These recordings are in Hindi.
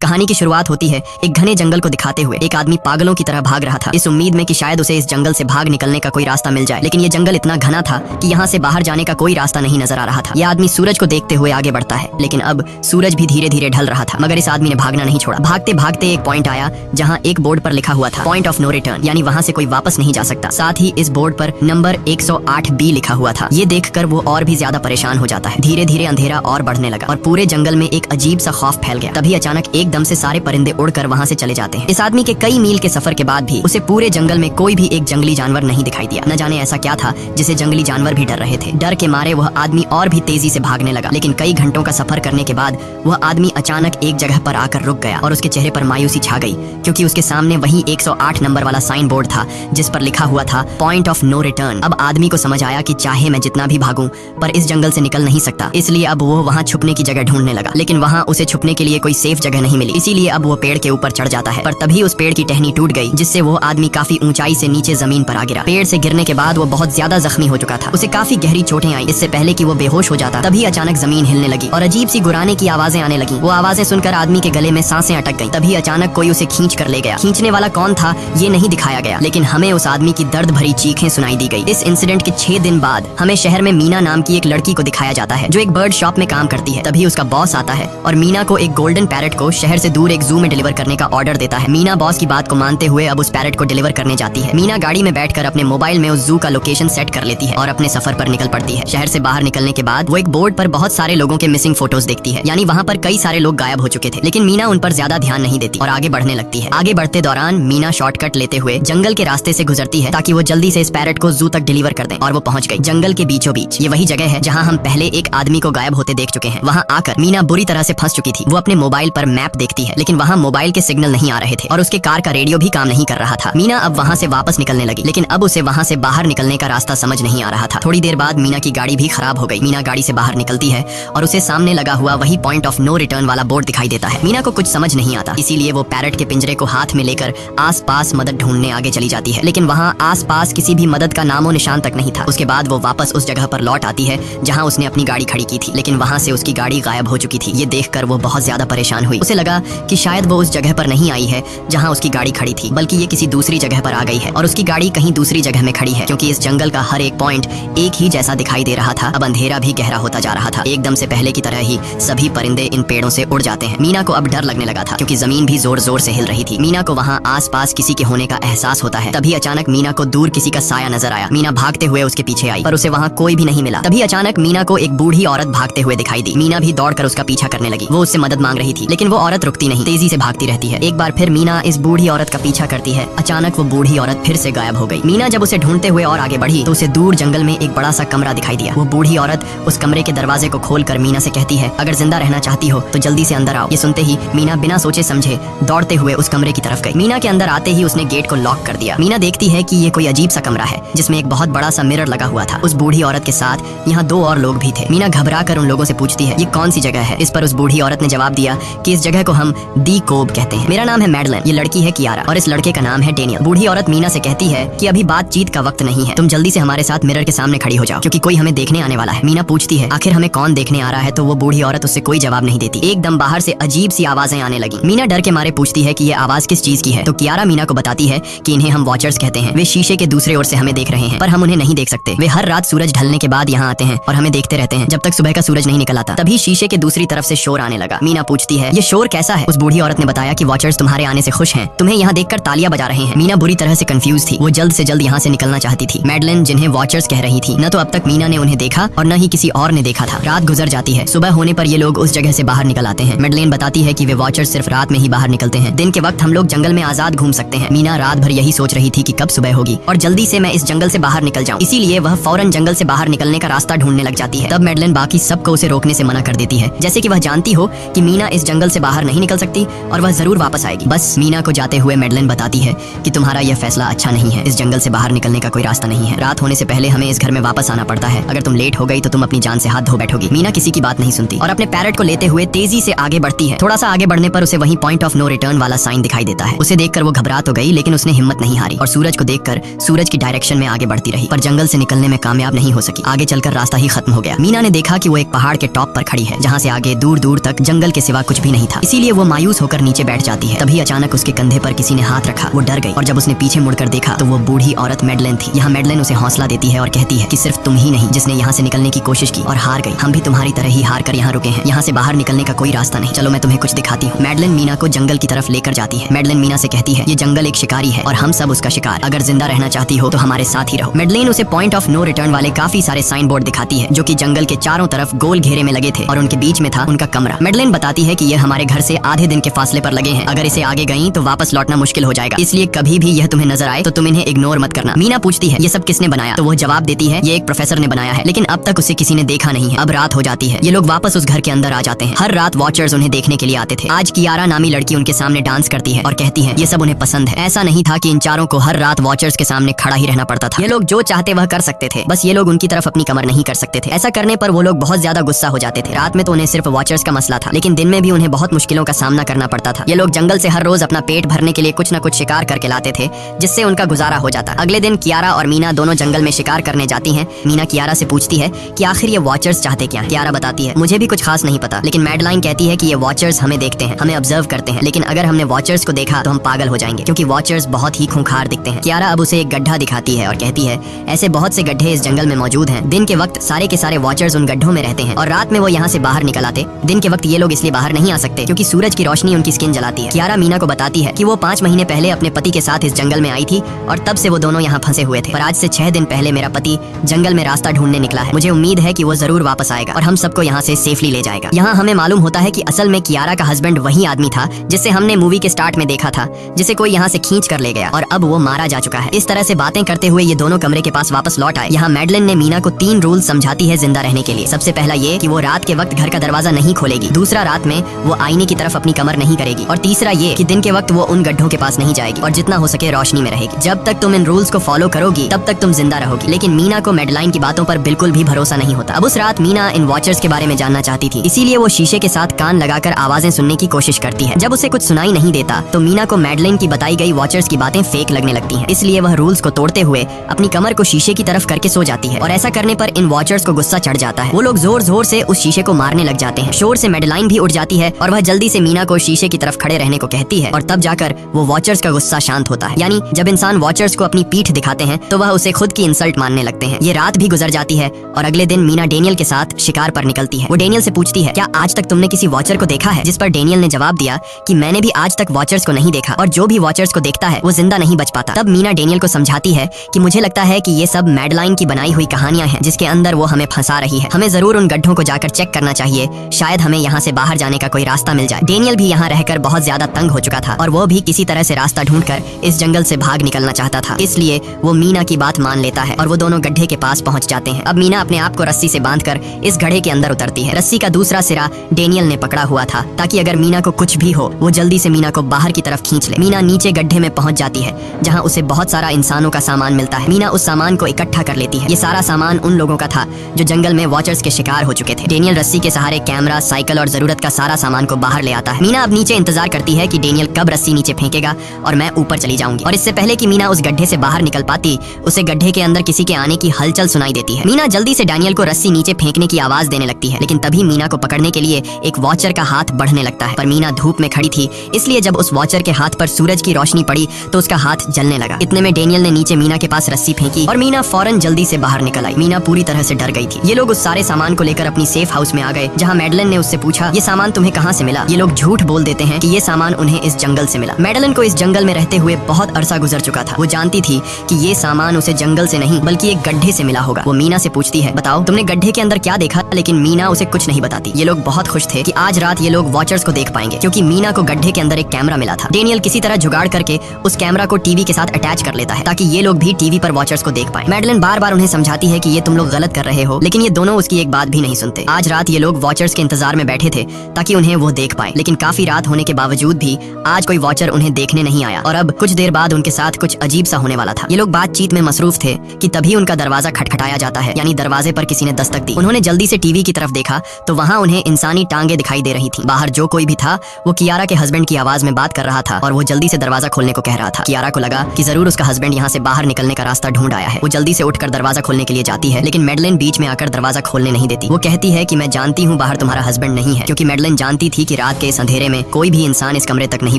कहानी की शुरुआत होती है एक घने जंगल को दिखाते हुए। एक आदमी पागलों की तरह भाग रहा था, इस उम्मीद में कि शायद उसे इस जंगल से भाग निकलने का कोई रास्ता मिल जाए। लेकिन ये जंगल इतना घना था कि यहाँ से बाहर जाने का कोई रास्ता नहीं नजर आ रहा था। यह आदमी सूरज को देखते हुए आगे बढ़ता है, लेकिन अब सूरज भी धीरे धीरे ढल रहा था। मगर इस आदमी ने भागना नहीं छोड़ा। भागते भागते एक पॉइंट आया जहाँ एक बोर्ड पर लिखा हुआ था पॉइंट ऑफ नो रिटर्न, यानी वहाँ से कोई वापस नहीं जा सकता। साथ ही इस बोर्ड पर नंबर 108B लिखा हुआ था। ये देखकर वो और भी ज्यादा परेशान हो जाता है। धीरे धीरे अंधेरा और बढ़ने लगा और पूरे जंगल में एक अजीब सा खौफ फैल गया। तभी अचानक एकदम से सारे परिंदे उड़कर वहाँ से चले जाते हैं। इस आदमी के कई मील के सफर के बाद भी उसे पूरे जंगल में कोई भी एक जंगली जानवर नहीं दिखाई दिया। न जाने ऐसा क्या था जिसे जंगली जानवर भी डर रहे थे। डर के मारे वह आदमी और भी तेजी से भागने लगा। लेकिन कई घंटों का सफर करने के बाद वह आदमी अचानक एक जगह पर आकर रुक गया और उसके चेहरे पर मायूसी छा गई, क्योंकि उसके सामने वही 108 नंबर वाला साइन बोर्ड था जिस पर लिखा हुआ था पॉइंट ऑफ नो रिटर्न। अब आदमी को समझ आया कि चाहे मैं जितना भी भागूं पर इस जंगल से निकल नहीं सकता। इसलिए अब वो वहाँ छुपने की जगह ढूंढने लगा, लेकिन वहाँ उसे छुपने के लिए कोई सेफ जगह नहीं मिली। इसीलिए अब वो पेड़ के ऊपर चढ़ जाता है, पर तभी उस पेड़ की टहनी टूट गई, जिससे वो आदमी काफी ऊंचाई से नीचे जमीन पर आ गिरा। पेड़ से गिरने के बाद वो बहुत ज्यादा जख्मी हो चुका था। उसे काफी गहरी चोटें आई। इससे पहले कि वो बेहोश हो जाता तभी अचानक जमीन हिलने लगी और अजीब सी गुराने की आवाजें आने लगी। वो आवाजें सुनकर आदमी के गले में सांसें अटक गईं। तभी अचानक कोई उसे खींच कर ले गया। खींचने वाला कौन था ये नहीं दिखाया गया, लेकिन हमें उस आदमी की दर्द भरी चीखें सुनाई दी गई। इस इंसिडेंट के 6 दिन बाद हमें शहर में मीना नाम की एक लड़की को दिखाया जाता है जो एक बर्ड शॉप में काम करती है। तभी उसका बॉस आता है और मीना को एक गोल्डन पैरेट को शहर से दूर एक जू में डिलीवर करने का ऑर्डर देता है। मीना बॉस की बात को मानते हुए अब उस पैरेट को डिलीवर करने जाती है। मीना गाड़ी में बैठकर अपने मोबाइल में उस जू का लोकेशन सेट कर लेती है और अपने सफर पर निकल पड़ती है। शहर से बाहर निकलने के बाद वो एक बोर्ड पर बहुत सारे लोगों के मिसिंग फोटोज देखती है, यानी वहाँ पर कई सारे लोग गायब हो चुके थे। लेकिन मीना उन पर ज्यादा ध्यान नहीं देती और आगे बढ़ने लगती है। आगे बढ़ते दौरान मीना शॉर्टकट लेते हुए जंगल के रास्ते से गुजरती है ताकि वो जल्दी से इस पैरेट को जू तक डिलीवर कर दें। और वो पहुंच गई जंगल के बीचों बीच। ये वही जगह है जहाँ हम पहले एक आदमी को गायब होते देख चुके हैं। वहाँ आकर मीना बुरी तरह से फंस चुकी थी। वो अपने मोबाइल पर मैप देखती है, लेकिन वहाँ मोबाइल के सिग्नल नहीं आ रहे थे और उसके कार का रेडियो भी काम नहीं कर रहा था। मीना अब वहाँ से वापस निकलने लगी, लेकिन अब उसे वहाँ से बाहर निकलने का रास्ता समझ नहीं आ रहा था। थोड़ी देर बाद मीना की गाड़ी भी खराब हो गई। मीना गाड़ी से बाहर निकलती है और उसे सामने लगा हुआ वही पॉइंट ऑफ नो रिटर्न वाला बोर्ड दिखाई देता है। मीना को कुछ समझ नहीं आता, इसीलिए वो पैरेट के पिंजरे को हाथ में लेकर आसपास मदद ढूंढने आगे चली जाती है। लेकिन वहाँ आसपास किसी भी मदद का नामो निशान तक नहीं था। उसके बाद वो वापस उस जगह पर लौट आती है जहाँ उसने अपनी गाड़ी खड़ी की थी, लेकिन वहाँ से उसकी गाड़ी गायब हो चुकी थी। ये देखकर वो बहुत ज्यादा परेशान हुई। उसे लगा कि शायद वो उस जगह पर नहीं आई है जहाँ उसकी गाड़ी खड़ी थी, बल्कि ये किसी दूसरी जगह पर आ गई है और उसकी गाड़ी कहीं दूसरी जगह में खड़ी है, क्योंकि इस जंगल का हर एक पॉइंट एक ही जैसा दिखाई दे रहा था। अब अंधेरा भी गहरा होता जा रहा था। एकदम से पहले की तरह ही सभी परिंदे इन पेड़ों से उड़ जाते हैं। मीना को अब डर लगने लगा था, क्योंकि जमीन भी जोर जोर से हिल रही थी। मीना को वहाँ आसपास किसी के होने का एहसास होता है। तभी अचानक मीना को दूर किसी का साया नजर आया। मीना भागते हुए उसके पीछे आई, पर उसे वहाँ कोई भी नहीं मिला। तभी अचानक मीना को एक बूढ़ी औरत भागते हुए दिखाई दी। मीना भी दौड़कर उसका पीछा करने लगी। वो उससे मदद मांग रही थी, लेकिन वो औरत रुकती नहीं, तेजी से भागती रहती है। एक बार फिर मीना इस बूढ़ी औरत का पीछा करती है। अचानक वो बूढ़ी औरत फिर से गायब हो गई। मीना जब उसे ढूंढते हुए और आगे बढ़ी तो उसे दूर जंगल में एक बड़ा सा कमरा दिखाई दिया। वो बूढ़ी औरत उस कमरे के दरवाजे को खोलकर मीना से कहती है, अगर जिंदा रहना चाहती हो तो जल्दी से अंदर आओ। ये सुनते ही मीना बिना सोचे समझे दौड़ते हुए उस कमरे की तरफ गई। मीना के अंदर आते ही उसने गेट को लॉक कर दिया। मीना देखती है कि ये कोई अजीब सा कमरा है जिसमें एक बहुत बड़ा सा मिरर लगा हुआ था। उस बूढ़ी औरत के साथ यहाँ 2 और लोग भी थे। मीना घबरा कर उन लोगों से पूछती है, ये कौन सी जगह है? इस पर उस बूढ़ी औरत ने जवाब दिया कि इस जगह को हम दी कोब कहते हैं। मेरा नाम है मैडलन, ये लड़की है कियारा और इस लड़के का नाम है डेनियल। बूढ़ी औरत मीना से कहती है कि अभी बातचीत का वक्त नहीं है, तुम जल्दी से हमारे साथ मिरर के सामने खड़ी हो जाओ, क्योंकि कोई हमें देखने आने वाला है। मीना पूछती है, आखिर हमें कौन देखने आ रहा है? तो वो बूढ़ी औरत उससे कोई जवाब नहीं देती। एकदम बाहर से अजीब सी आवाजें आने लगी। मीना डर के मारे पूछती है कि ये आवाज किस चीज की है? तो कियारा मीना को बताती है कि इन्हें हम वॉचर्स कहते हैं। वे शीशे के दूसरे ओर से हमें देख रहे हैं, पर हम उन्हें नहीं देख सकते। वे हर रात सूरज ढलने के बाद यहाँ आते हैं और हमें देखते रहते हैं जब तक सुबह का सूरज नहीं निकल आता। तभी शीशे के दूसरी तरफ से शोर आने लगा। मीना पूछती है, ये शोर कैसा है? उस बूढ़ी औरत ने बताया कि वॉचर्स तुम्हारे आने से खुश हैं, तुम्हें यहाँ देखकर तालियां बजा रहे हैं। मीना बुरी तरह से कंफ्यूज थी। वो जल्द से जल्द यहाँ से निकलना चाहती थी। मैडलिन जिन्हें वॉचर्स कह रही थी, न तो अब तक मीना ने उन्हें देखा और न ही किसी और ने देखा था। रात गुजर जाती है। सुबह होने पर ये लोग उस जगह से बाहर निकल आते हैं। मैडलिन बताती है कि वे वॉचर्स सिर्फ रात में ही बाहर निकलते हैं। दिन के वक्त हम लोग जंगल में आजाद घूम सकते हैं। मीना रात भर यही सोच रही थी कि कब सुबह होगी और जल्दी से मैं इस जंगल से बाहर निकल जाऊं। इसीलिए वह फौरन जंगल से बाहर निकलने का रास्ता ढूंढने लग जाती है। तब मैडलिन बाकी सबको उसे रोकने से मना कर देती है, जैसे कि वह जानती हो कि मीना इस जंगल से बाहर नहीं निकल सकती और वह जरूर वापस आएगी। बस मीना को जाते हुए मैडलिन बताती है कि तुम्हारा यह फैसला अच्छा नहीं है, इस जंगल से बाहर निकलने का कोई रास्ता नहीं है। रात होने से पहले हमें इस घर में वापस आना पड़ता है। अगर तुम लेट हो गई तो तुम अपनी जान से हाथ धो बैठोगी। मीना किसी की बात नहीं सुनती और अपने पैरेट को लेते हुए तेजी से आगे बढ़ती है। थोड़ा सा आगे बढ़ने पर उसे वहीं पॉइंट ऑफ नो रिटर्न वाला साइन दिखाई देता है। उसे देखकर वो घबरा तो गई, लेकिन उसने हिम्मत नहीं हारी और सूरज को देखकर सूरज की डायरेक्शन में आगे बढ़ती रही, पर जंगल से निकलने में कामयाब नहीं हो सकी। आगे चलकर रास्ता ही खत्म हो गया। मीना ने देखा कि वो एक पहाड़ के टॉप पर खड़ी है, जहाँ से आगे दूर दूर तक जंगल के सिवा कुछ भी नहीं था। इसीलिए वो मायूस होकर नीचे बैठ जाती है। तभी अचानक उसके कंधे पर किसी ने हाथ रखा। वो डर गई और जब उसने पीछे मुड़कर देखा तो वो बूढ़ी औरत मैडलेन थी। यहाँ मैडलेन उसे हौसला देती है और कहती है कि सिर्फ तुम ही नहीं जिसने यहाँ से निकलने की कोशिश की और हार गई, हम भी तुम्हारी तरह ही हार कर यहाँ रुके हैं। यहाँ से बाहर निकलने का कोई रास्ता नहीं, चलो मैं तुम्हें कुछ दिखाती हूँ। मैडलेन मीना को जंगल की तरफ लेकर जाती है। मैडलेन मीना से कहती है ये जंगल एक शिकारी है और हम सब उसका शिकार, अगर जिंदा रहना चाहती हो तो हमारे साथ ही रहो। मैडलेन उसे पॉइंट ऑफ नो रिटर्न वाले काफी सारे साइन बोर्ड दिखाती है जो कि जंगल के चारों तरफ गोल घेरे में लगे थे और उनके बीच में था उनका कमरा। मैडलेन बताती है कि ये हमारे घर से आधे दिन के फासले पर लगे हैं, अगर इसे आगे गई तो वापस लौटना मुश्किल हो जाएगा, इसलिए कभी भी यह तुम्हें नजर आए तो तुम इन्हें इग्नोर मत करना। मीना पूछती है ये सब किसने बनाया, तो वो जवाब देती है ये एक प्रोफेसर ने बनाया है, लेकिन अब तक उसे किसी ने देखा नहीं है। अब रात हो जाती है, ये लोग वापस उस घर के अंदर आ जाते हैं। हर रात वॉचर्स उन्हें देखने के लिए आते थे। आज कियारा नामी लड़की उनके सामने डांस करती है और कहती है ये सब उन्हें पसंद है। ऐसा नहीं था कि इन चारों को हर रात वॉचर्स के सामने खड़ा ही रहना पड़ता था। ये लोग जो चाहते वह कर सकते थे, बस ये लोग उनकी तरफ अपनी कमर नहीं कर सकते थे। ऐसा करने पर वो लोग बहुत ज्यादा गुस्सा हो जाते थे। रात में तो उन्हें सिर्फ वॉचर्स का मसला था, लेकिन दिन में भी उन्हें बहुत मुश्किलों का सामना करना पड़ता था। ये लोग जंगल से हर रोज अपना पेट भरने के लिए कुछ न कुछ शिकार करके लाते थे, जिससे उनका गुजारा हो जाता। अगले दिन कियारा और मीना दोनों जंगल में शिकार करने जाती हैं। मीना कियारा से पूछती है कि आखिर ये वॉचर्स चाहते क्या हैं। कियारा बताती है मुझे भी कुछ खास नहीं पता, लेकिन मैडलाइन कहती है कि ये वॉचर्स हमें देखते हैं, हमें ऑब्जर्व करते हैं, लेकिन अगर हमने वॉचर्स को देखा तो हम पागल हो जाएंगे क्योंकि वॉचर्स बहुत ही खूंखार दिखते हैं। कियारा अब उसे एक गड्ढा दिखाती है और कहती है ऐसे बहुत से गड्ढे इस जंगल में मौजूद हैं। दिन के वक्त सारे के सारे वॉचर्स उन गड्ढों में रहते हैं और रात में वो यहाँ से बाहर निकल आते। दिन के वक्त ये लोग इसलिए बाहर नहीं आ सकते क्योंकि सूरज की रोशनी उनकी स्किन जलाती है। कियारा मीना को बताती है कि वो 5 महीने पहले अपने पति के साथ इस जंगल में आई थी और तब से वो दोनों यहाँ फंसे हुए थे। पर आज से 6 दिन पहले मेरा पति जंगल में रास्ता ढूंढने निकला है। मुझे उम्मीद है कि वो जरूर वापस आएगा और हम सबको यहाँ से सेफली ले जाएगा। यहाँ हमें मालूम होता है कि असल में कियारा का हस्बैंड वही आदमी था जिसे हमने मूवी के स्टार्ट में देखा था, जिसे कोई यहाँ से खींच कर ले गया और अब वो मारा जा चुका है। इस तरह से बातें करते हुए ये दोनों कमरे के पास वापस लौट आए। यहाँ मैडलेन ने मीना को 3 रूल समझाती है जिंदा रहने के लिए। सबसे पहला ये कि वो रात के वक्त घर का दरवाजा नहीं खोलेगी, दूसरा रात में वो आईने की तरफ अपनी कमर नहीं करेगी और तीसरा ये कि दिन के वक्त वो उन गड्ढों के पास नहीं जाएगी और जितना हो सके रोशनी में रहेगी। जब तक तुम इन रूल्स को फॉलो करोगी तब तक तुम जिंदा रहोगी। लेकिन मीना को मैडलाइन की बातों पर बिल्कुल भी भरोसा नहीं होता। अब उस रात मीना इन वॉचर्स के बारे में जानना चाहती थी, इसीलिए वो शीशे के साथ कान लगाकर आवाजें सुनने की कोशिश करती है। जब उसे कुछ सुनाई नहीं देता तो मीना को मैडलाइन की बताई गई वॉचर्स की बातें फेक लगने लगती हैं। इसलिए वह रूल्स को तोड़ते हुए अपनी कमर को शीशे की तरफ करके सो जाती है और ऐसा करने पर इन वॉचर्स को गुस्सा चढ़ जाता है। वो लोग जोर जोर से उस शीशे को मारने लग जाते हैं। शोर से मैडलाइन भी उठ जाती है और वह जल्दी से मीना को शीशे की तरफ खड़े रहने को कहती है और तब जाकर वो वॉचर्स का गुस्सा शांत होता है। यानी जब इंसान वॉचर्स को अपनी पीठ दिखाते हैं तो वह उसे खुद की इंसल्ट मानने लगते हैं। ये रात भी गुजर जाती है और अगले दिन मीना डेनियल के साथ शिकार पर निकलती है। वो डेनियल से पूछती है क्या आज तक तुमने किसी वॉचर को देखा है, जिस पर डेनियल ने जवाब दिया कि मैंने भी आज तक वॉचर्स को नहीं देखा और जो भी वॉचर्स को देखता है वो जिंदा नहीं बच पाता। तब मीना डेनियल को समझाती है कि मुझे लगता है कि ये सब मैडलाइन की बनाई हुई कहानियां हैं जिसके अंदर वो हमें फंसा रही है। हमें जरूर उन गड्ढों को जाकर चेक करना चाहिए, शायद हमें यहाँ से बाहर जाने का कोई रास्ता मिल जाए। डेनियल भी यहाँ रहकर बहुत ज्यादा तंग हो चुका था और वो भी किसी तरह से रास्ता ढूंढकर इस जंगल से भाग निकलना चाहता था, इसलिए वो मीना की बात मान लेता है और वो दोनों गड्ढे के पास पहुंच जाते हैं। अब मीना अपने आप को रस्सी से बांधकर इस गड्ढे के अंदर उतरती है। रस्सी का दूसरा सिरा डेनियल ने पकड़ा हुआ था ताकि अगर मीना को कुछ भी हो वो जल्दी से मीना को बाहर की तरफ खींच ले। मीना नीचे गड्ढे में पहुंच जाती है जहां उसे बहुत सारा इंसानों का सामान मिलता है। मीना उस सामान को इकट्ठा कर लेती है। ये सारा सामान उन लोगों का था जो जंगल में वॉचर्स के शिकार हो चुके थे। डेनियल रस्सी के सहारे कैमरा, साइकिल और जरूरत का सारा सामान को बाहर ले आता है। मीना अब नीचे इंतजार करती है कि डेनियल कब रस्सी नीचे फेंकेगा और मैं ऊपर चली जाऊंगी। और इससे पहले कि मीना उस गड्ढे से बाहर निकल पाती उसे गड्ढे के अंदर किसी के आने की हलचल सुनाई देती है। मीना जल्दी से डेनियल को रस्सी नीचे फेंकने की आवाज देने लगती है, लेकिन तभी मीना को पकड़ने के लिए एक वॉचर का हाथ बढ़ने लगता है। पर मीना धूप में खड़ी थी, इसलिए जब उस वॉचर के हाथ पर सूरज की रोशनी पड़ी तो उसका हाथ जलने लगा। इतने में डेनियल ने नीचे मीना के पास रस्सी फेंकी और मीना फौरन जल्दी से बाहर निकल आई। मीना पूरी तरह से डर गई थी। ये लोग उस सारे सामान को लेकर अपनी सेफ हाउस में आ गए जहाँ मैडलेन ने उससे पूछा ये सामान तुम्हें कहाँ से मिला। ये लोग झूठ बोल देते हैं कि ये सामान उन्हें इस जंगल से मिला। मैडलेन को इस जंगल में रहते हुए बहुत अरसा गुजर चुका था। वो जानती थी कि ये सामान उसे जंगल से नहीं बल्कि एक गड्ढे से मिला होगा। वो मीना से पूछती है बताओ तुमने गड्ढे के अंदर क्या देखा, लेकिन मीना उसे कुछ नहीं बताती। ये लोग बहुत खुश थे कि आज रात ये लोग वॉचर्स को देख पाएंगे क्योंकि मीना को गड्ढे के अंदर एक कैमरा मिला था। डेनियल किसी तरह जुगाड़ करके उस कैमरा को टीवी के साथ अटैच कर लेता है ताकि ये लोग भी टीवी पर वॉचर्स को देख पाएं। मैडलेन बार बार उन्हें समझाती है कि ये तुम लोग गलत कर रहे हो, लेकिन ये दोनों उसकी एक बात भी नहीं सुनते। आज रात ये लोग वॉचर्स के इंतजार में बैठे थे ताकि उन्हें वो देख पाए, लेकिन काफी रात होने के बावजूद भी आज कोई वॉचर उन्हें देखने नहीं आया और अब कुछ देर बाद उनके साथ कुछ अजीब सा होने वाला था। ये लोग बातचीत में मसरूफ थे कि तभी उनका दरवाजा खटखटाया जाता है, यानी दरवाजे पर किसी ने दस्तक दी। उन्होंने जल्दी से टीवी की तरफ देखा तो वहाँ उन्हें इंसानी टांगे दिखाई दे रही थी। बाहर जो कोई भी था वो कियारा के हस्बैंड की आवाज में बात कर रहा था और वो जल्दी से दरवाजा खोलने को कह रहा था। कियारा को लगा कि जरूर उसका हस्बैंड यहाँ से बाहर निकलने का रास्ता ढूंढ आया है। वो जल्दी से उठकर दरवाजा खोलने के लिए जाती है, लेकिन मैडलेन बीच में आकर दरवाजा खोलने नहीं देती। वो कहती है कि मैं जानती हूँ बाहर तुम्हारा हस्बैंड नहीं है, क्योंकि मैडलेन जानती थी कि कि रात के इस अंधेरे में कोई भी इंसान इस कमरे तक नहीं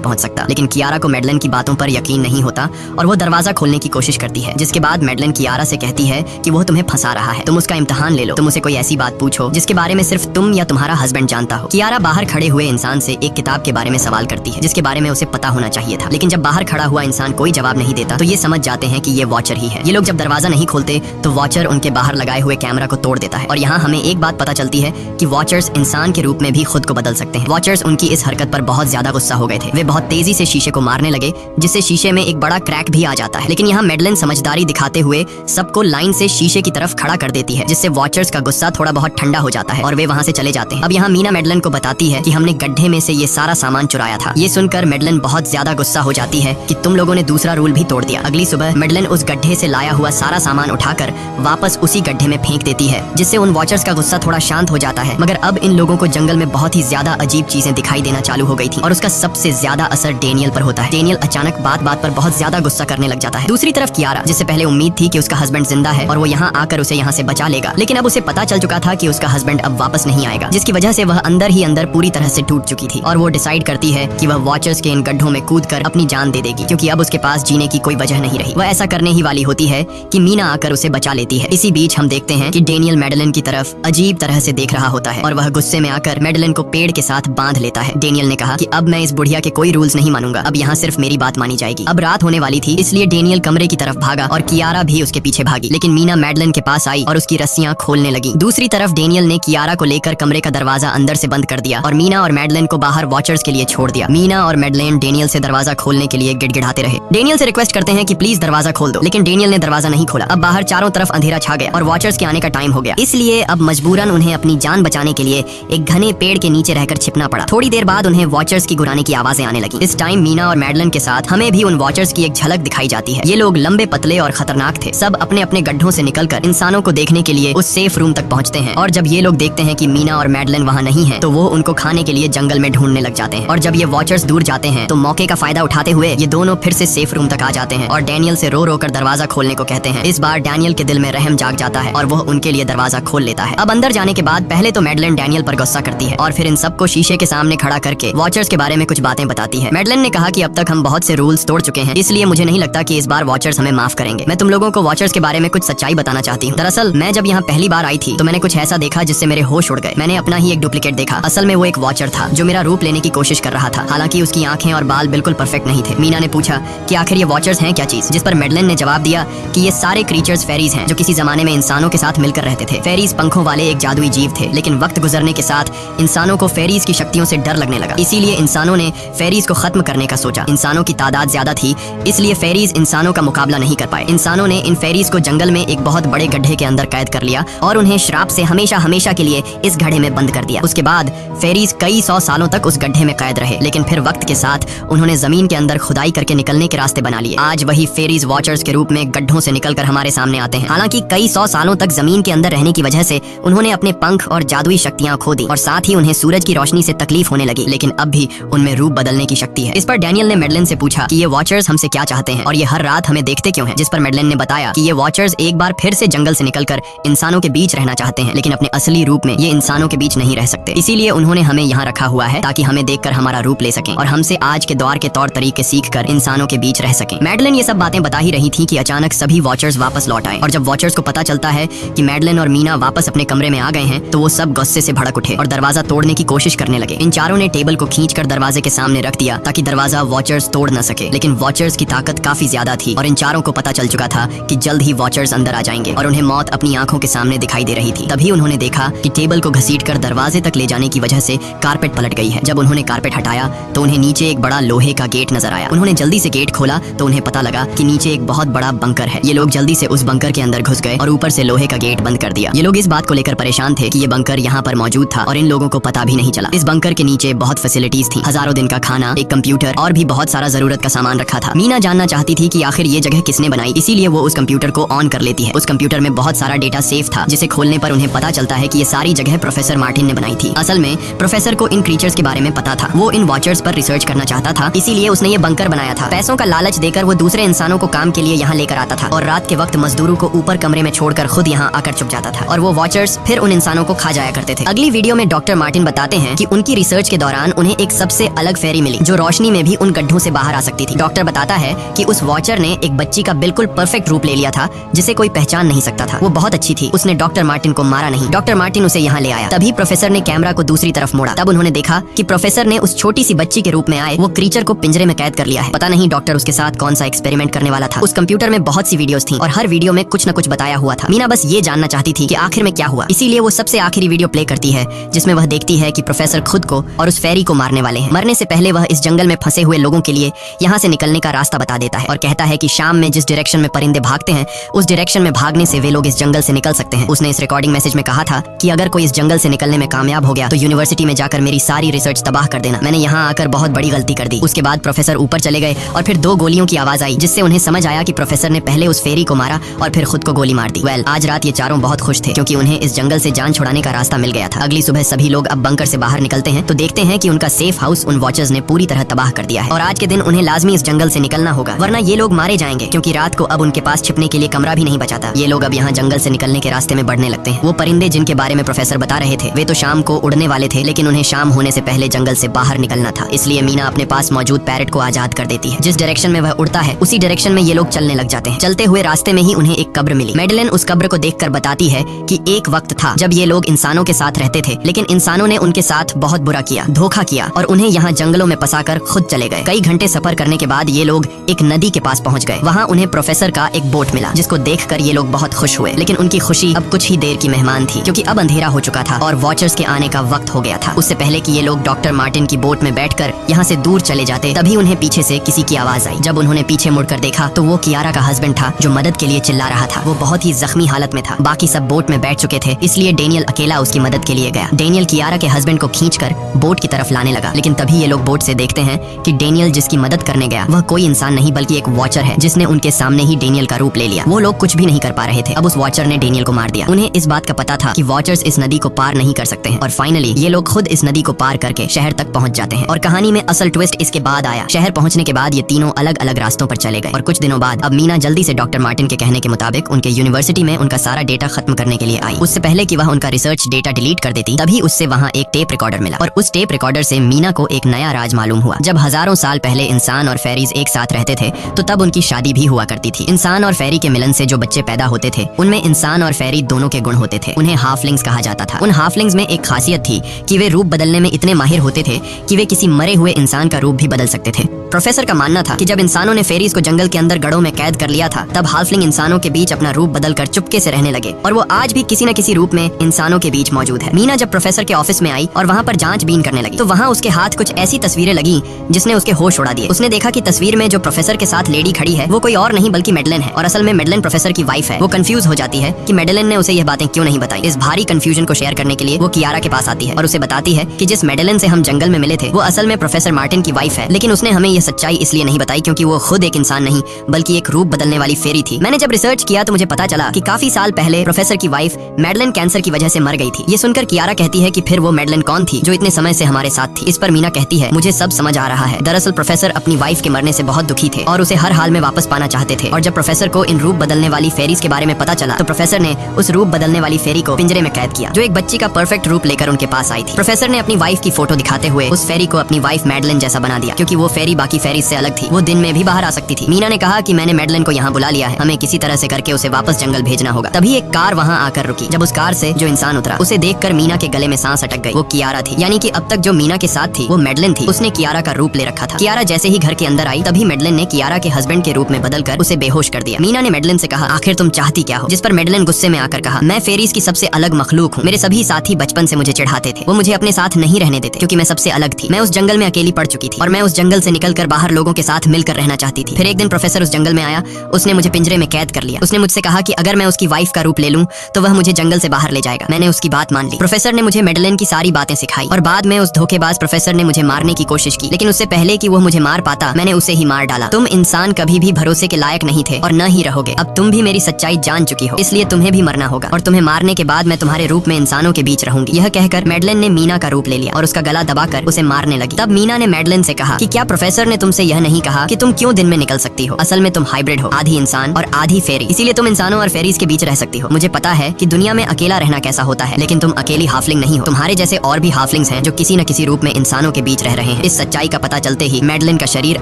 पहुंच सकता। लेकिन कियारा को मैडलन की बातों पर यकीन नहीं होता और वो दरवाजा खोलने की कोशिश करती है, जिसके बाद मैडलन कियारा से कहती है कि वो तुम्हें फंसा रहा है, तुम उसका इम्तिहान ले लो, तुम उसे कोई ऐसी बात पूछो जिसके बारे में सिर्फ तुम या तुम्हारा हस्बैंड जानता हो। कियारा बाहर खड़े हुए इंसान से एक किताब के बारे में सवाल करती है जिसके बारे में उसे पता होना चाहिए था, लेकिन जब बाहर खड़ा हुआ इंसान कोई जवाब नहीं देता तो ये समझ जाते हैं कि ये वॉचर ही है। ये लोग जब दरवाजा नहीं खोलते तो वॉचर उनके बाहर लगाए हुए कैमरा को तोड़ देता है और यहाँ हमें एक बात पता चलती है कि वॉचर्स इंसान के रूप में भी खुद को बदल सकते हैं। वॉचर्स उनकी इस हरकत पर बहुत ज्यादा गुस्सा हो गए थे। वे बहुत तेजी से शीशे को मारने लगे जिससे शीशे में एक बड़ा क्रैक भी आ जाता है, लेकिन यहाँ मैडलन समझदारी दिखाते हुए सबको लाइन से शीशे की तरफ खड़ा कर देती है, जिससे वॉचर्स का गुस्सा थोड़ा बहुत ठंडा हो जाता है और वे वहाँ से चले जाते हैं। अब यहाँ मीना मैडलन को बताती है कि हमने गड्ढे में से ये सारा सामान चुराया था। ये सुनकर मैडलन बहुत ज्यादा गुस्सा हो जाती है कि तुम लोगों ने दूसरा रूल भी तोड़ दिया। अगली सुबह मैडलन उस गड्ढे से लाया हुआ सारा सामान उठाकर वापस उसी गड्ढे में फेंक देती है, जिससे उन वॉचर्स का गुस्सा थोड़ा शांत हो जाता है। मगर अब इन लोगों को जंगल में बहुत ही ज्यादा अजीब चीजें दिखाई देना चालू हो गई थी और उसका सबसे ज्यादा असर डेनियल पर होता है। डेनियल अचानक बात बात पर बहुत ज्यादा गुस्सा करने लग जाता है। दूसरी तरफ कियारा, जिससे पहले उम्मीद थी कि उसका हस्बैंड जिंदा है और वो यहाँ आकर उसे यहाँ से बचा लेगा, लेकिन अब उसे पता चल चुका था कि उसका हस्बैंड अब वापस नहीं आएगा, जिसकी वजह से वह अंदर ही अंदर पूरी तरह से टूट चुकी थी और वो डिसाइड करती है कि वह वॉचर्स के इन गड्ढों में कूदकर अपनी जान दे देगी, क्योंकि अब उसके पास जीने की कोई वजह नहीं रही। वह ऐसा करने ही वाली होती है कि मीना आकर उसे बचा लेती है। इसी बीच हम देखते हैं कि डेनियल मैडलन की तरफ अजीब तरह से देख रहा होता है और वह गुस्से में आकर मैडलन को पेड़ के साथ बांध लेता है। डेनियल ने कहा कि अब मैं इस बुढ़िया के कोई रूल्स नहीं मानूंगा, अब यहाँ सिर्फ मेरी बात मानी जाएगी। अब रात होने वाली थी, इसलिए डेनियल कमरे की तरफ भागा और कियारा भी उसके पीछे भागी, लेकिन मीना मैडलन के पास आई और उसकी रस्सियां खोलने लगी। दूसरी तरफ डेनियल ने कियारा को लेकर कमरे का दरवाजा अंदर से बंद कर दिया और मीना और मैडलन को बाहर वॉचर्स के लिए छोड़ दिया। मीना और मैडलन डेनियल से दरवाजा खोलने के लिए गिड़गिड़ाते रहे। डेनियल से रिक्वेस्ट करते हैं कि प्लीज दरवाजा खोल दो, लेकिन डेनियल ने दरवाजा नहीं खोला। अब बाहर चारों तरफ अंधेरा छा गया और वॉचर्स के आने का टाइम हो गया, इसलिए अब मजबूरन उन्हें अपनी जान बचाने के लिए एक घने पेड़ के नीचे रहकर छिपना पड़ा। थोड़ी देर बाद उन्हें वॉचर्स की गुराने की आवाजें आने लगी। इस टाइम मीना और मैडलन के साथ हमें भी उन वॉचर्स की एक झलक दिखाई जाती है। ये लोग लंबे पतले और खतरनाक थे। सब अपने अपने गड्ढों से निकलकर इंसानों को देखने के लिए उस सेफ रूम तक पहुंचते हैं और जब ये लोग देखते हैं कि मीना और मैडलन वहाँ नहीं है तो वो उनको खाने के लिए जंगल में ढूंढने लग जाते हैं। और जब ये वॉचर्स दूर जाते हैं तो मौके का फायदा उठाते हुए ये दोनों फिर से सेफ रूम तक आ जाते हैं और डैनियल से रो रो कर दरवाजा खोलने को कहते हैं। इस बार डैनियल के दिल में रहम जाग जाता है और वो उनके लिए दरवाजा खोल लेता है। अब अंदर जाने के बाद पहले तो मैडलन डैनियल पर गुस्सा करती है और फिर इन सबको शीशे के सामने खड़ा करके वॉचर्स के बारे में कुछ बातें बताती है। मैडलन ने कहा कि अब तक हम बहुत से रूल्स तोड़ चुके हैं, इसलिए मुझे नहीं लगता कि इस बार वॉचर्स हमें माफ करेंगे। मैं तुम लोगों को वॉचर्स के बारे में कुछ सच्चाई बताना चाहती हूँ। दरअसल मैं जब यहाँ पहली बार आई थी तो मैंने कुछ ऐसा देखा जिससे मेरे होश उड़ गए। मैंने अपना ही एक डुप्लीकेट देखा। असल में वो एक वॉचर था जो मेरा रूप लेने की कोशिश कर रहा था, हालांकि उसकी आंखें और बाल बिल्कुल परफेक्ट नहीं थे। मीना ने पूछा कि आखिर ये वॉचर्स हैं क्या चीज, जिस पर मैडलन ने जवाब दिया कि ये सारे क्रीचर्स फेरीज हैं जो किसी जमाने में इंसानों के साथ मिलकर रहते थे। फेरीज पंखों वाले एक जादुई जीव थे, लेकिन वक्त गुजरने के साथ इंसानों को फेरीज की शक्तियों से डर लगने लगा, इसीलिए इंसानों ने फेरीज को खत्म करने का सोचा। इंसानों की तादाद ज्यादा थी, इसलिए फेरीज इंसानों का मुकाबला नहीं कर पाए। इंसानों ने इन फेरीज को जंगल में एक बहुत बड़े गड्ढे के अंदर कैद कर लिया और उन्हें श्राप से हमेशा हमेशा के लिए इस गड्ढे में बंद कर दिया। उसके बाद फेरीज कई 100 सालों तक उस गड्ढे में कैद रहे, लेकिन फिर वक्त के साथ उन्होंने जमीन के अंदर खुदाई करके निकलने के रास्ते बना लिए। आज वही फेरीज वॉचर्स के रूप में गड्ढों से निकलकर हमारे सामने आते हैं। हालांकि कई 100 सालों तक जमीन के अंदर रहने की वजह से उन्होंने अपने पंख और जादुई शक्तियां खो दी और साथ ही उन्हें सूरज की रोशनी से तकलीफ होने लगी, लेकिन अब भी उनमें रूप बदलने की शक्ति है। इस पर डैनियल ने मैडलन से पूछा कि ये वॉचर्स हमसे क्या चाहते हैं और ये हर रात हमें देखते क्यों हैं, जिस पर मैडलन ने बताया कि ये वॉचर्स एक बार फिर से जंगल से निकलकर इंसानों के बीच रहना चाहते हैं, लेकिन अपने असली रूप में ये इंसानों के बीच नहीं रह सकते। इसीलिए उन्होंने हमें यहाँ रखा हुआ है ताकि हमें देखकर हमारा रूप ले सकें और हमसे आज के दौर के तौर तरीके सीखकर इंसानों के बीच रह सकें। मैडलन ये सब बातें बता ही रही थी कि अचानक सभी वॉचर्स वापस लौट आए और जब वॉचर्स को पता चलता है कि मैडलन और मीना वापस अपने कमरे में आ गए हैं तो वो सब गुस्से से भड़क उठे और दरवाजा तोड़ने की कोशिश करने लगे। इन चारों ने टेबल को खींचकर दरवाजे के सामने रख दिया ताकि दरवाजा वॉचर्स तोड़ न सके, लेकिन वॉचर्स की ताकत काफी ज्यादा थी और इन चारों को पता चल चुका था कि जल्द ही वॉचर्स अंदर आ जाएंगे और उन्हें मौत अपनी आंखों के सामने दिखाई दे रही थी। तभी उन्होंने देखा कि टेबल को घसीटकर दरवाजे तक ले जाने की वजह से कारपेट पलट गई है। जब उन्होंने कारपेट हटाया तो उन्हें नीचे एक बड़ा लोहे का गेट नजर आया। उन्होंने जल्दी से गेट खोला तो उन्हें पता लगा कि नीचे एक बहुत बड़ा बंकर है। ये लोग जल्दी से उस बंकर के अंदर घुस गए और ऊपर से लोहे का गेट बंद कर दिया। ये लोग इस बात को लेकर परेशान थे कि ये बंकर यहाँ पर मौजूद था और इन लोगों को पता भी नहीं चला। इस बंकर के नीचे बहुत फैसिलिटीज थी, हजारों दिन का खाना, एक कंप्यूटर और भी बहुत सारा जरूरत का सामान रखा था। मीना जानना चाहती थी कि आखिर ये जगह किसने बनाई, इसीलिए वो उस कंप्यूटर को ऑन कर लेती है। उस कंप्यूटर में बहुत सारा डेटा सेफ था जिसे खोलने पर उन्हें पता चलता है कि ये सारी जगह प्रोफेसर मार्टिन ने बनाई थी। असल में प्रोफेसर को इन क्रीचर्स के बारे में पता था, वो इन वॉचर्स पर रिसर्च करना चाहता था, इसीलिए उसने ये बंकर बनाया था। पैसों का लालच देकर वो दूसरे इंसानों को काम के लिए यहाँ लेकर आता था और रात के वक्त मजदूरों को ऊपर कमरे में छोड़कर खुद यहाँ आकर छुप जाता था और वो वॉचर्स फिर उन इंसानों को खा जाया करते थे। अगली वीडियो में डॉक्टर मार्टिन बताते हैं कि उनकी उनकी रिसर्च के दौरान उन्हें एक सबसे अलग फेरी मिली जो रोशनी में भी उन गड्ढों से बाहर आ सकती थी। डॉक्टर बताता है कि उस वॉचर ने एक बच्ची का बिल्कुल परफेक्ट रूप ले लिया था जिसे कोई पहचान नहीं सकता था। वो बहुत अच्छी थी, उसने डॉक्टर मार्टिन को मारा नहीं। डॉक्टर मार्टिन उसे यहाँ ले आया। तभी प्रोफेसर ने कैमरा को दूसरी तरफ मोड़ा। तब उन्होंने देखा कि प्रोफेसर ने उस छोटी सी बच्ची के रूप में आए वो क्रीचर को पिंजरे में कैद कर लिया है। पता नहीं डॉक्टर उसके साथ कौन सा एक्सपेरिमेंट करने वाला था। उस कंप्यूटर में बहुत सी वीडियोस थी और हर वीडियो में कुछ न कुछ बताया हुआ था। मीना बस ये जानना चाहती थी कि आखिर में क्या हुआ, इसीलिए वो सबसे आखिरी वीडियो प्ले करती है जिसमें वह देखती है कि प्रोफेसर खुद को और उस फेरी को मारने वाले हैं। मरने से पहले वह इस जंगल में फंसे हुए लोगों के लिए यहाँ से निकलने का रास्ता बता देता है और कहता है कि शाम में जिस डायरेक्शन में परिंदे भागते हैं उस डायरेक्शन में भागने से वे लोग इस जंगल से निकल सकते हैं। उसने इस रिकॉर्डिंग मैसेज में कहा था कि अगर कोई इस जंगल से निकलने में कामयाब हो गया तो यूनिवर्सिटी में जाकर मेरी सारी रिसर्च तबाह कर देना। मैंने यहाँ आकर बहुत बड़ी गलती कर दी। उसके बाद प्रोफेसर ऊपर चले गए और फिर 2 गोलियों की आवाज आई जिससे उन्हें समझ आया कि प्रोफेसर ने पहले उस फेरी को मारा और फिर खुद को गोली मार दी। आज रात ये चारों बहुत खुश थे क्योंकि उन्हें इस जंगल से जान छुड़ाने का रास्ता मिल गया था। अगली सुबह सभी लोग अब बंकर से बाहर निकलते हैं तो देखते हैं कि उनका सेफ हाउस उन वॉचर्स ने पूरी तरह तबाह कर दिया है और आज के दिन उन्हें लाजमी इस जंगल से निकलना होगा वरना ये लोग मारे जाएंगे क्योंकि रात को अब उनके पास छिपने के लिए कमरा भी नहीं बचाता। ये लोग अब यहाँ जंगल से निकलने के रास्ते में बढ़ने लगते हैं। वो परिंदे जिनके बारे में प्रोफेसर बता रहे थे वे तो शाम को उड़ने वाले थे लेकिन उन्हें शाम होने से पहले जंगल से बाहर निकलना था। इसलिए मीना अपने पास मौजूद पैरट को आजाद कर देती है। जिस डायरेक्शन में वह उड़ता है उसी डायरेक्शन में ये लोग चलने लग जाते हैं। चलते हुए रास्ते में ही उन्हें एक कब्र मिली। मैडलेन उस कब्र को देखकर बताती है कि एक वक्त था जब ये लोग इंसानों के साथ रहते थे लेकिन इंसानों ने उनके साथ बहुत बुरा किया, धोखा किया और उन्हें यहाँ जंगलों में फंसाकर खुद चले गए। कई घंटे सफर करने के बाद ये लोग एक नदी के पास पहुँच गए। वहाँ उन्हें प्रोफेसर का एक बोट मिला जिसको देखकर ये लोग बहुत खुश हुए लेकिन उनकी खुशी अब कुछ ही देर की मेहमान थी क्योंकि अब अंधेरा हो चुका था और वॉचर्स के आने का वक्त हो गया था। उससे पहले कि ये लोग डॉक्टर मार्टिन की बोट में बैठकर यहाँ से दूर चले जाते तभी उन्हें पीछे से किसी की आवाज आई। जब उन्होंने पीछे मुड़कर देखा तो वो कियारा का हस्बैंड था जो मदद के लिए चिल्ला रहा था। वो बहुत ही जख्मी हालत में था। बाकी सब बोट में बैठ चुके थे इसलिए डेनियल अकेला उसकी मदद के लिए गया। डेनियल कियारा के हस्बैंड को खींचकर बोट की तरफ लाने लगा लेकिन तभी ये लोग बोट से देखते हैं कि डेनियल जिसकी मदद करने गया वह कोई इंसान नहीं बल्कि एक वॉचर है जिसने उनके सामने ही डेनियल का रूप ले लिया। वो लोग कुछ भी नहीं कर पा रहे थे। अब उस वॉचर ने डेनियल को मार दिया। उन्हें इस बात का पता था कि वॉचर्स इस नदी को पार नहीं कर सकते हैं और फाइनली ये लोग खुद इस नदी को पार करके शहर तक पहुंच जाते हैं। और कहानी में असल ट्विस्ट इसके बाद आया। शहर पहुंचने के बाद ये तीनों अलग अलग रास्तों पर चले गए और कुछ दिनों बाद अब मीना जल्दी से डॉक्टर मार्टिन के कहने के मुताबिक उनके यूनिवर्सिटी में उनका सारा डेटा खत्म करने के लिए आई। उससे पहले कि वह उनका रिसर्च डेटा डिलीट कर देती तभी उससे वहाँ एक टेप रिकॉर्डर मिला और उस टेप रिकॉर्डर से मीना को एक नया राज मालूम हुआ। जब हजारों साल पहले इंसान और फेरीज एक साथ रहते थे तो तब उनकी शादी भी हुआ करती थी। इंसान और फेरी के मिलन से जो बच्चे पैदा होते थे उनमें इंसान और फेरी दोनों के गुण होते थे। उन्हें हाफलिंग्स कहा जाता था। उन हाफलिंग्स में एक खासियत थी कि वे रूप बदलने में इतने माहिर होते थे कि वे किसी मरे हुए इंसान का रूप भी बदल सकते थे। प्रोफेसर का मानना था कि जब इंसानों ने फेरीज को जंगल के अंदर गढ़ों में कैद कर लिया था तब हाफलिंग इंसानों के बीच अपना रूप बदलकर चुपके से रहने लगे और वो आज भी किसी न किसी रूप में इंसानों के बीच मौजूद है। मीना जब प्रोफेसर के ऑफिस में आई और वहाँ पर जांचबीन करने लगी तो वहाँ उसके हाथ कुछ ऐसी तस्वीरें लगी जिसने उसके होश उड़ा दिए। उसने देखा कि तस्वीर में जो प्रोफेसर के साथ लेडी खड़ी है वो कोई और नहीं बल्कि मैडलेन है और असल में मैडलेन प्रोफेसर की वाइफ है। वो कंफ्यूज हो जाती है कि मैडलेन ने उसे यह बातें क्यों नहीं बताई। इस भारी कंफ्यूजन को शेयर करने के लिए वो कियारा के पास आती है और उसे बताती है कि जिस मैडलेन से हम जंगल में मिले थे वो असल में प्रोफेसर मार्टिन की वाइफ है लेकिन उसने हमें यह सच्चाई इसलिए नहीं बताई क्योंकि वो खुद एक इंसान नहीं बल्कि एक रूप बदलने वाली फेरी थी। मैंने जब रिसर्च किया तो मुझे पता चला कि काफी साल पहले प्रोफेसर की वाइफ मैडलेन कैंसर की वजह से मर गई थी। ये सुनकर कियारा कहती है कि फिर वो मैडलेन कौन थी जो इतने समय से हमारे साथ थी। इस पर मीना कहती है मुझे सब समझ आ रहा है। दरअसल प्रोफेसर अपनी वाइफ के मरने से बहुत दुखी थे और उसे हर हाल में वापस पाना चाहते थे और जब प्रोफेसर को इन रूप बदलने वाली फेरीज के बारे में पता चला तो प्रोफेसर ने उस रूप बदलने वाली फेरी को पिंजरे में कैद किया जो एक बच्ची का परफेक्ट रूप लेकर उनके पास आई थी। प्रोफेसर ने अपनी वाइफ की फोटो दिखाते हुए उस फेरी को अपनी वाइफ मैडलेन जैसा बना दिया क्योंकि वो फेरी बाकी फेरीज से अलग थी। वो दिन में भी बाहर आ सकती थी। मीना ने कहा कि मैंने मैडलेन को यहाँ बुला लिया है, हमें किसी तरह से करके उसे वापस जंगल भेजना होगा। तभी एक कार वहाँ आकर रुकी। जब उस कार से जो इंसान उतरा उसे देखकर मीना के गले में सांस अटक गई। वो कियारा थी, यानी कि अब तक जो मीना के साथ थी वो मैडलेन थी। उसने कियारा का रूप ले रखा था। कियारा जैसे ही घर के अंदर आई तभी मैडलेन ने कियारा के हस्बैंड के रूप में बदलकर उसे बेहोश कर दिया। मीना ने मैडलेन से कहा आखिर तुम चाहती क्या हो, जिस पर मैडलेन गुस्से में आकर कहा मैं फेरीज की सबसे अलग मखलूक हूँ। मेरे सभी साथी बचपन से मुझे चिढ़ाते थे, वो मुझे अपने साथ नहीं रहने देते क्योंकि मैं सबसे अलग थी। मैं उस जंगल में अकेली पड़ चुकी थी और मैं उस जंगल से निकलकर बाहर लोगों के साथ मिलकर रहना चाहती थी। फिर एक दिन प्रोफेसर उस जंगल में आया, उसने मुझे पिंजरे में कैद कर लिया। उसने मुझसे कहा कि अगर मैं उसकी वाइफ का रूप ले लूं तो वह मुझे जंगल से बाहर ले जाएगा। मैंने उसकी बात मान ली। प्रोफेसर ने मुझे मैडलेन की सारी बातें सिखाई और बाद में उस धोखेबाज प्रोफेसर ने मुझे मारने की कोशिश की, लेकिन उससे पहले कि वो मुझे मार पाता मैंने उसे ही मार डाला। तुम इंसान कभी भी भरोसे के लायक नहीं थे और न ही रहोगे। अब तुम भी मेरी सच्चाई जान चुकी हो, इसलिए तुम्हें भी मरना होगा और तुम्हें मारने के बाद मैं तुम्हारे रूप में इंसानों के बीच रहूंगी। यह कहकर मैडलेन ने मीना का रूप ले लिया और उसका गला दबाकर उसे मारने लगी। तब मीना ने मैडलेन से कहा कि क्या प्रोफेसर ने तुमसे यह नहीं कहा कि तुम क्यों दिन में निकल सकती हो। असल में तुम हाइब्रिड हो, आधी इंसान और आधी फेरी, इसीलिए तुम इंसानों और फेरीज के बीच रह सकती हो। मुझे पता है कि दुनिया में अकेला रहना कैसा होता है, लेकिन तुम अकेली हाफलिंग नहीं हो। तुम्हारे जैसे और भी हाफलिंग्स हैं जो किसी न किसी रूप में इंसानों के बीच रह रहे हैं। इस सच्चाई का पता चलते ही मैडलिन का शरीर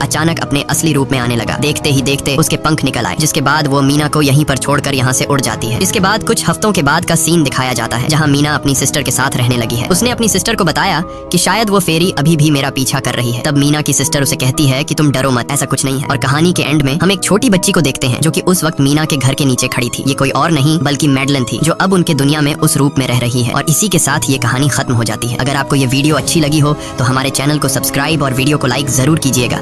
अचानक अपने असली रूप में आने लगा। देखते ही देखते उसके पंख निकल आए, जिसके बाद वो मीना को यहीं पर छोड़कर यहाँ से उड़ जाती है। इसके बाद कुछ हफ्तों के बाद का सीन दिखाया जाता है, जहाँ मीना अपनी सिस्टर के साथ रहने लगी है। उसने अपनी सिस्टर को बताया कि शायद वो फेरी अभी भी मेरा पीछा कर रही है। तब मीना की सिस्टर उसे कहती है कि तुम डरो मत, ऐसा कुछ नहीं है। और कहानी के एंड में हम एक छोटी बच्ची को देखते हैं जो कि उस वक्त मीना के घर के नीचे खड़ी थी। ये कोई और नहीं बल्कि मैडलिन थी, जो अब उनके दुनिया में उस रूप में रह रही है। और इसी के साथ ये कहानी खत्म हो जाती है। अगर आपको ये वीडियो अच्छी लगी हो तो हमारे चैनल को सब्सक्राइब और वीडियो को लाइक जरूर कीजिएगा।